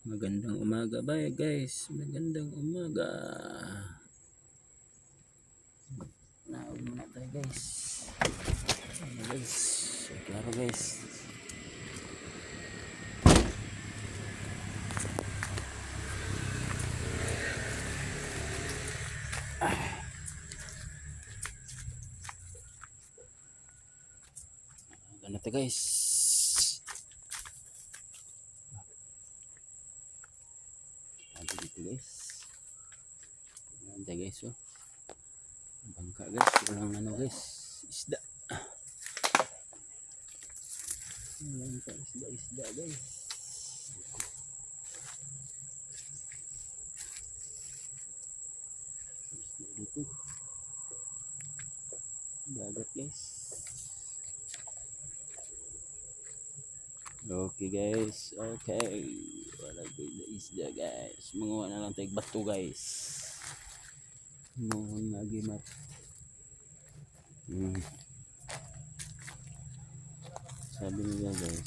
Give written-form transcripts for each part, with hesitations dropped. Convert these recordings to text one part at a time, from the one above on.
Magandang umaga ba guys? Magandang umaga. Naog muna tayo guys. Ano guys? Klaro guys. Ganito guys. Ada dito guys. Ada guys oh. Bangka guys. Walang ano guys. Isda. Bangka isda guys. Isda dito. Dagat guys. Okay guys. Okay. Wala isda guys. Manguha na lang tayo bato guys. Mohon lagi mat. Sabi nila guys,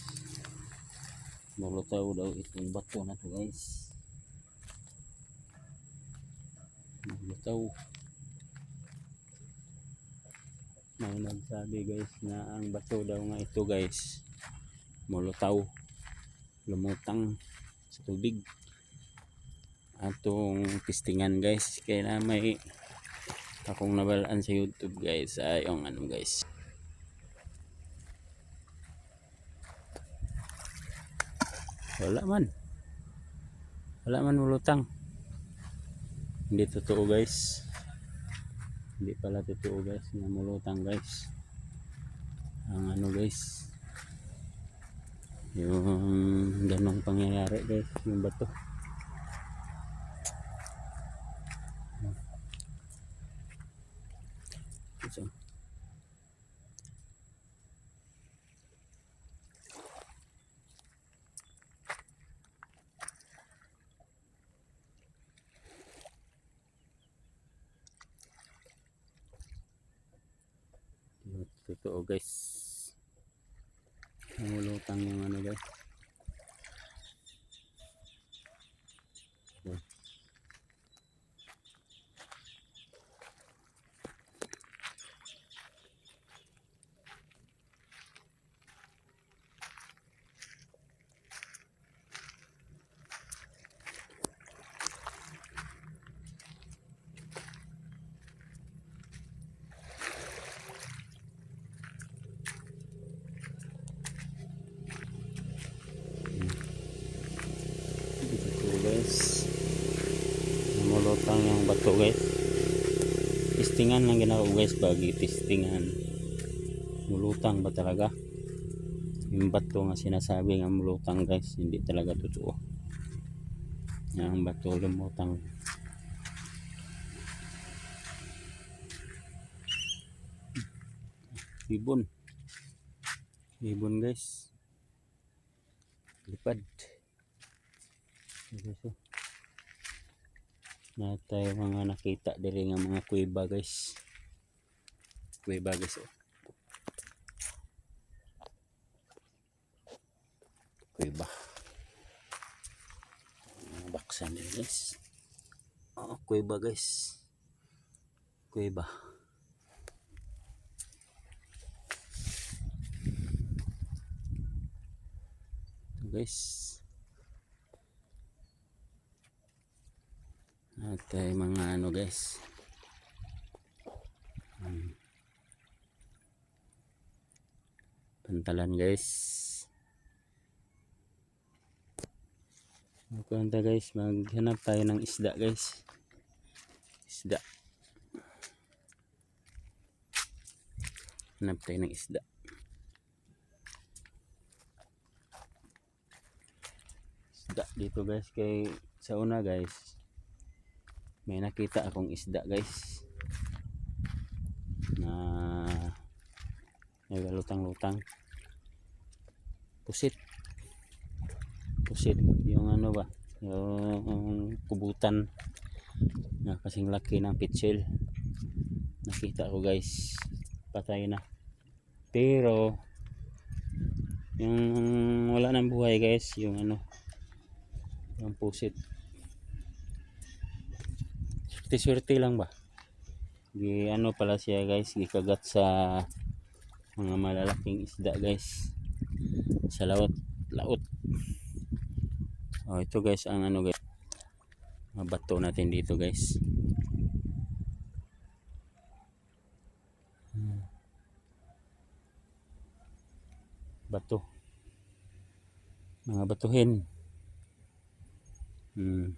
malutaw daw itong bato na to guys. Malutaw. May nagsabi guys na ang bato daw nga ito guys, malutaw, lumutang sa tubig. Atong testingan guys, kaya na may akong nabalaan sa YouTube guys, yung ano guys. Wala man mulutang. Hindi totoo guys. Hindi pala totoo guys na mulutang guys. Ang ano guys, yung ganong pangyayari guys, yung bato. So, totoo guys, namulutang yung ano guys. Ito guys, namulutang yung bato guys. Testingan lang ginagawa guys, bagi testingan mulutang ba talaga yung bato nga sinasabi nga mulutang guys. Hindi talaga totoo yung bato lumutang. Ibon guys, lipad. Na tayo mga nakita diri nga mga kuweba guys. Kuweba guys oh. Kuweba. Mga baksan din guys. Oh, kuweba guys. Kuweba. Ito guys. At mga ano guys. Pantalan guys. Magkanta guys, maghanap tayo ng isda guys. Isda. Hanap tayo ng isda. Isda dito guys, kay sa una guys, may nakita akong isda guys na may lutang-lutang. Pusit yung ano ba, yung kubutan na kasing laki ng pitsil. Nakita ko guys, patay na. Pero yung wala nang buhay guys, yung ano, Ang pusit. Swerte-swerte lang ba? Di ano pala siya guys, gikagat sa mga malalaking isda guys. Sa laot, laot. Oh, ito guys ang ano guys. Mga bato natin dito guys. Bato. Mga batuhin.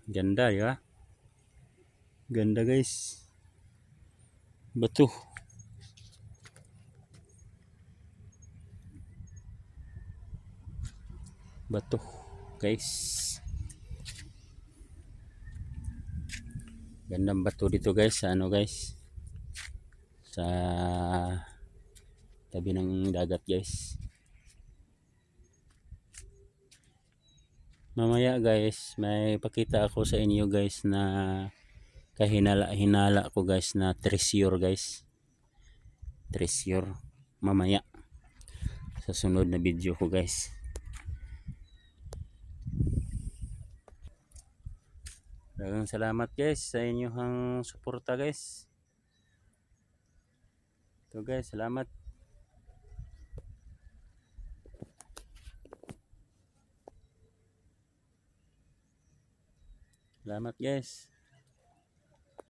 Ganda, di ba? Ganda guys. Bato. Bato. Guys. Gandang bato dito guys. Sa ano guys? Sa tabi ng dagat guys. Mamaya guys, may pakita ako sa inyo guys na kahinala-hinala ko guys na treasure guys. Treasure. Mamaya. Sa sunod na video ko guys. Daghang salamat guys sa inyong suporta guys. Ito guys, salamat. Salamat guys.